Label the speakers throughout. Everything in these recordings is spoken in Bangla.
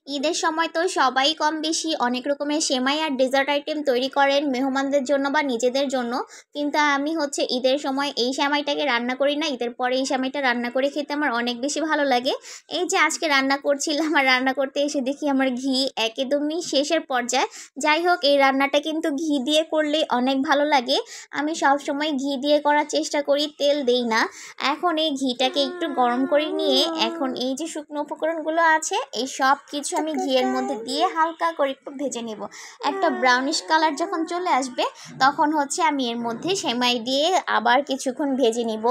Speaker 1: ঈদের সময় তো সবাই কম বেশি অনেক রকমের সেমাই আর ডেজার্ট আইটেম তৈরি করেন মেহমানদের জন্য বা নিজেদের জন্য। কিন্তু আমি হচ্ছে ঈদের সময় এই সেমাইটাকে রান্না করি না, ঈদের পরে এই সেমাইটা রান্না করে খেতে আমার অনেক বেশি ভালো লাগে। এই যে আজকে রান্না করছিলাম আর রান্না করতে এসে দেখি আমার ঘি একদমই শেষের পর্যায়ে। যাই হোক, এই রান্নাটা কিন্তু ঘি দিয়ে করলে অনেক ভালো লাগে। আমি সব সময় ঘি দিয়ে করার চেষ্টা করি, তেল দেই না। এখন এই ঘিটাকে একটু গরম করে নিয়ে এখন এই যে শুকনো উপকরণগুলো আছে এই সব কিছু আমি ঘিয়ের মধ্যে দিয়ে হালকা করে একটু ভেজে নেব। একটা ব্রাউনিশ কালার যখন চলে আসবে তখন হচ্ছে আমি এর মধ্যে সেমাই দিয়ে আবার কিছুক্ষণ ভেজে নিব।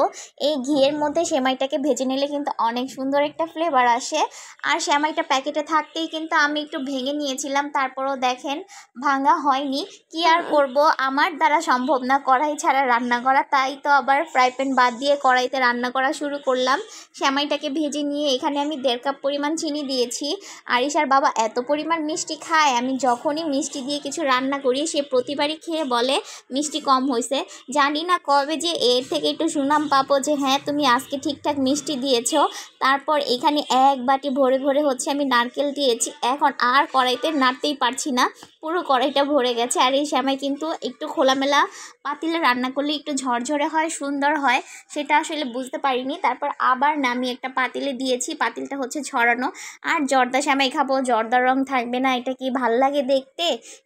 Speaker 1: এই ঘিয়ের মধ্যে সেমাইটাকে ভেজে নিলে কিন্তু অনেক সুন্দর একটা ফ্লেভার আসে। আর সেমাইটা প্যাকেটে থাকতেই কিন্তু আমি একটু ভেঙে নিয়েছিলাম, তারপরও দেখেন ভাঙা হয়নি। কি আর করব, আমার দ্বারা সম্ভব না কড়াই ছাড়া রান্না করা, তাই তো আবার ফ্রাই প্যান বাদ দিয়ে কড়াইতে রান্না করা শুরু করলাম। সেমাইটাকে ভেজে নিয়ে এখানে আমি 1.5 কাপ পরিমাণ চিনি দিয়েছি। আরিশার বাবা এত পরিমাণ মিষ্টি খায়, আমি যখনই মিষ্টি দিয়ে কিছু রান্না করি সে প্রতিবারই খেয়ে বলে মিষ্টি কম হয়েছে। জানি না কবে যে এর থেকে একটু সুনাম পাবো যে হ্যাঁ তুমি আজকে ঠিকঠাক মিষ্টি দিয়েছো। তারপর এখানে 1 বাটি ভরে ভরে হচ্ছে আমি নারকেল দিয়েছি। এখন আর কড়াইতে নাড়তেই পারছি না, পুরো কড়াইটা ভরে গেছে। আর এই সেমাই কিন্তু একটু খোলামেলা পাতিলে রান্না করলে একটু ঝরঝরে হয়, সুন্দর হয়, সেটা আসলে বুঝতে পারিনি। তারপর আবার নামিয়ে একটা পাতিলে দিয়েছি, পাতিলটা হচ্ছে ছড়ানো। আর জর্দা সেমাই খাবো, জর্দার রং থাকবে না, এটা কি ভাল লাগে দেখতে?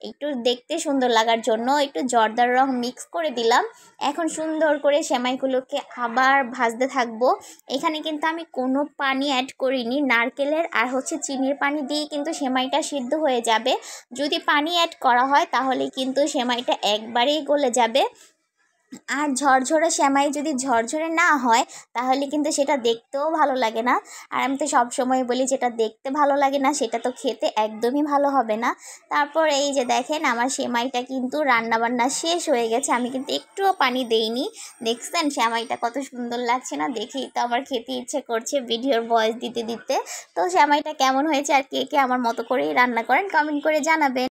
Speaker 1: একটু দেখতে সুন্দর লাগার জন্য একটু জর্দার রং মিক্স করে দিলাম। এখন সুন্দর করে সেমাইগুলোকে আবার ভাজতে থাকবো। এখানে কিন্তু আমি কোনো পানি অ্যাড করিনি, নারকেলের আর হচ্ছে চিনির পানি দিয়ে কিন্তু সেমাইটা সিদ্ধ হয়ে যাবে। যদি পানি অ্যাড করা হয় তাহলে কিন্তু সেমাইটা একবারেই গলে যাবে। আর ঝরঝরে সেমাই যদি ঝরঝরে না হয় তাহলে কিন্তু সেটা দেখতেও ভালো লাগে না। আর আমি তো সবসময় বলি যেটা দেখতে ভালো লাগে না সেটা তো খেতে একদমই ভালো হবে না। তারপর এই যে দেখেন আমার সেমাইটা কিন্তু রান্নাবান্না শেষ হয়ে গেছে, আমি কিন্তু একটুও পানি দেইনি। দেখছেন সেমাইটা কত সুন্দর লাগছে না? দেখেই তো আমার খেতে ইচ্ছে করছে ভিডিওর ভয়েস দিতে দিতে। তো সেমাইটা কেমন হয়েছে আর কে কে আমার মতো করেই রান্না করেন কমেন্ট করে জানাবেন।